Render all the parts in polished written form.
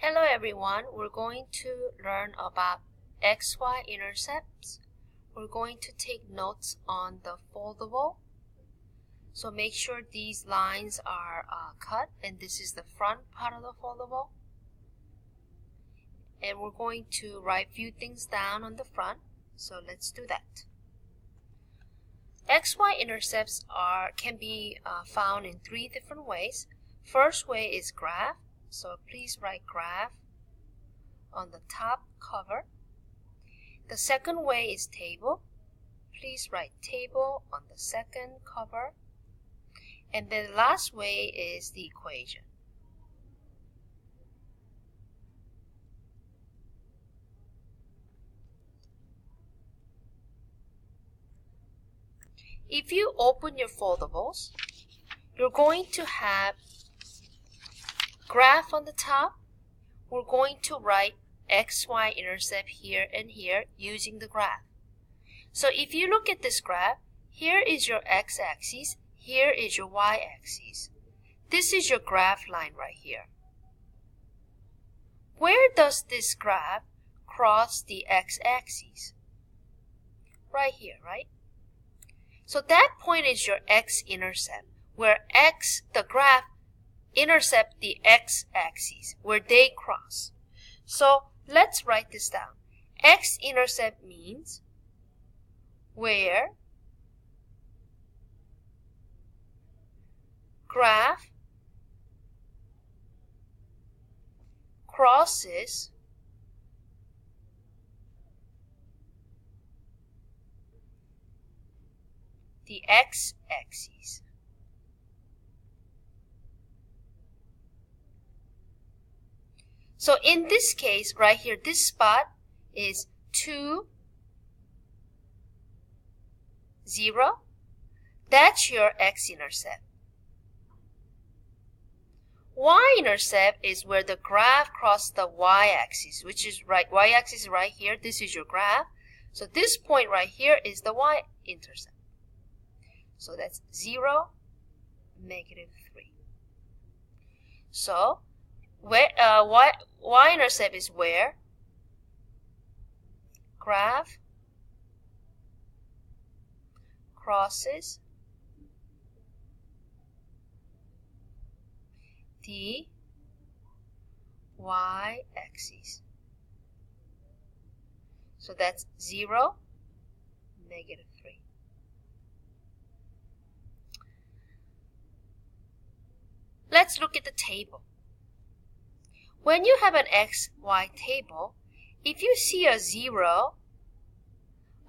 Hello everyone, we're going to learn about XY intercepts. We're going to take notes on the foldable. So make sure these lines are cut, and this is the front part of the foldable. And we're going to write few things down on the front. So let's do that. XY intercepts can be found in three different ways. First way is graph. So please write graph on the top cover. The second way is table. Please write table on the second cover. And then the last way is the equation. If you open your foldables, you're going to have graph on the top. We're going to write XY intercept here and here using the graph. So if you look at this graph, here is your x-axis, here is your y-axis. This is your graph line right here. Where does this graph cross the x-axis? Right here, right? So that point is your x-intercept, where the graph intercept the x-axis, where they cross. So let's write this down. X-intercept means where graph crosses the x-axis. So in this case, right here, this spot is 2, 0. That's your x-intercept. Y-intercept is where the graph crosses the y-axis, which is right. Y-axis is right here. This is your graph. So this point right here is the y-intercept. So that's 0, -3. So where y-intercept is where graph crosses the y-axis. So that's 0, -3. Let's look at the table. When you have an XY table, if you see a 0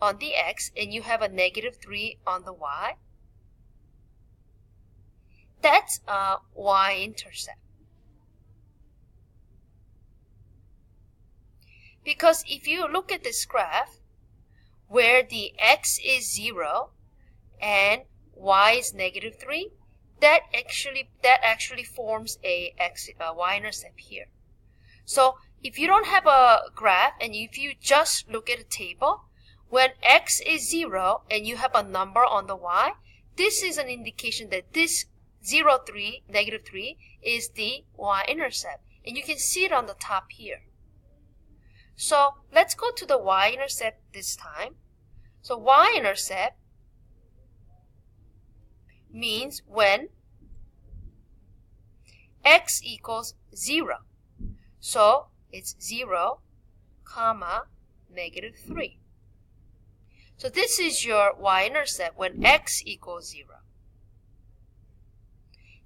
on the X and you have a -3 on the Y, that's a Y-intercept. Because if you look at this graph, where the X is 0 and Y is -3, that actually forms a Y-intercept here. So if you don't have a graph and if you just look at a table, when X is 0 and you have a number on the Y, this is an indication that this 0, 3, -3 is the Y-intercept. And you can see it on the top here. So let's go to the Y-intercept this time. So Y-intercept means when X equals 0. So it's 0, -3. So this is your Y-intercept when X equals 0.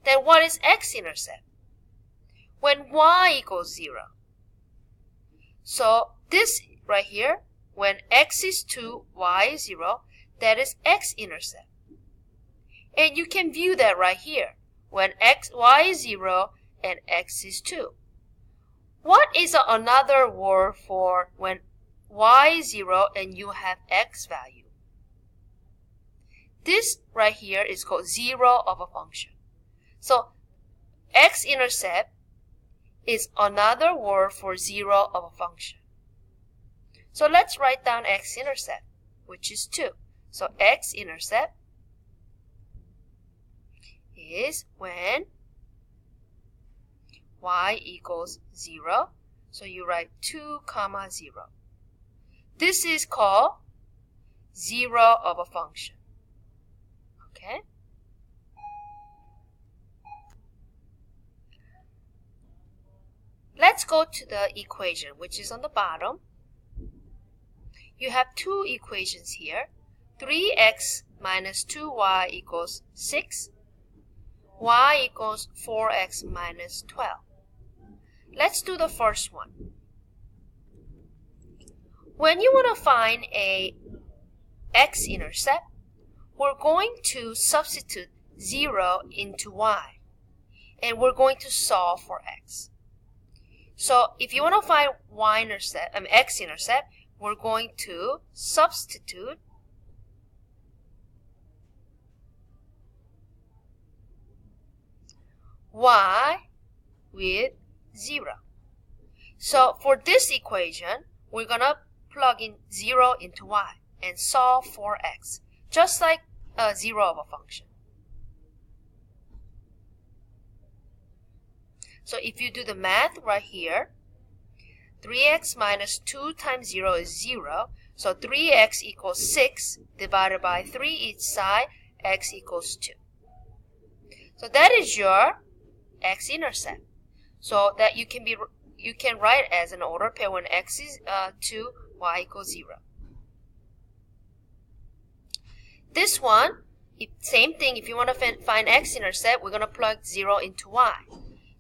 Then what is X-intercept? When Y equals 0. So this right here, when X is 2, Y is 0, that is X-intercept. And you can view that right here, when Y is 0 and X is 2. What is another word for when Y is 0 and you have X value? This right here is called 0 of a function. So X-intercept is another word for 0 of a function. So let's write down X-intercept, which is 2. So X-intercept is when y equals 0 So you write 2, 0. This is called zero of a function. Okay? Let's go to the equation, which is on the bottom. You have two equations here. 3x minus 2y equals 6. Y equals 4x minus 12. Let's do the first one. When you want to find a x-intercept, we're going to substitute 0 into y. And we're going to solve for x. So if you want to find x-intercept, we're going to substitute y with 0. So for this equation, we're going to plug in 0 into y and solve for x, just like a zero of a function. So if you do the math right here, 3x minus 2 times 0 is 0. So 3x equals 6 divided by 3 each side, x equals 2. So that is your x-intercept. So that you can write as an order pair when x is 2, y equals 0. This one, same thing. If you want to find x-intercept, we're going to plug 0 into y.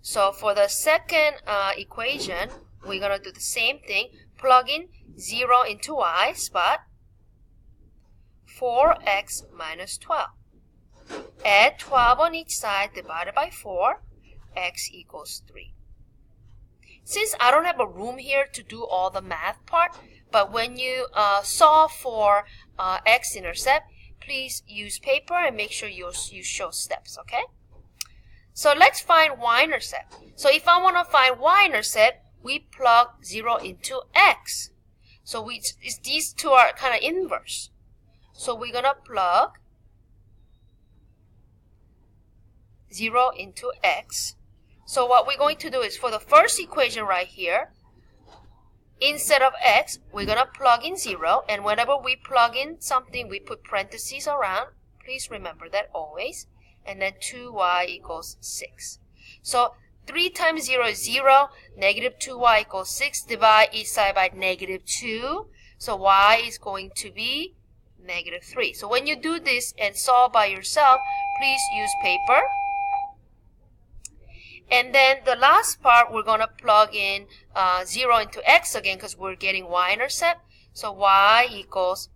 So for the second equation, we're going to do the same thing. Plug in 0 into y spot, 4x minus 12. Add 12 on each side divided by 4, x equals 3. Since I don't have a room here to do all the math part, but when you solve for x-intercept, please use paper and make sure you show steps, okay? So let's find y-intercept. So if I want to find y-intercept, we plug 0 into x. So these two are kind of inverse. So we're going to plug 0 into x. So what we're going to do is for the first equation right here, instead of x, we're going to plug in 0. And whenever we plug in something, we put parentheses around. Please remember that always. And then 2y equals 6. So 3 times 0 is 0. Negative 2y equals 6. Divide each side by negative 2. So y is going to be negative 3. So when you do this and solve by yourself, please use paper. And then the last part, we're going to plug in 0 into x again because we're getting y-intercept. So y equals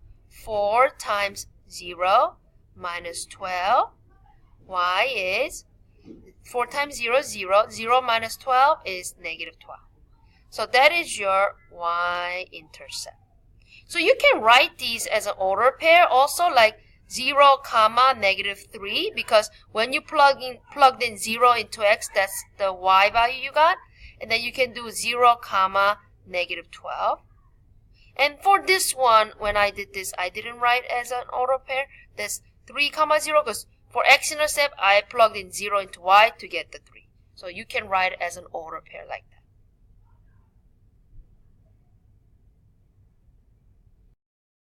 4 times 0 minus 12. Y is 4 times 0 is 0. 0 minus 12 is negative 12. So that is your y-intercept. So you can write these as an order pair also, like 0, comma, negative 3, because when you plugged in 0 into x, that's the y value you got. And then you can do 0, comma, negative 12. And for this one, when I did this, I didn't write as an order pair. That's 3, comma, 0, because for x-intercept, I plugged in 0 into y to get the 3. So you can write it as an order pair like that.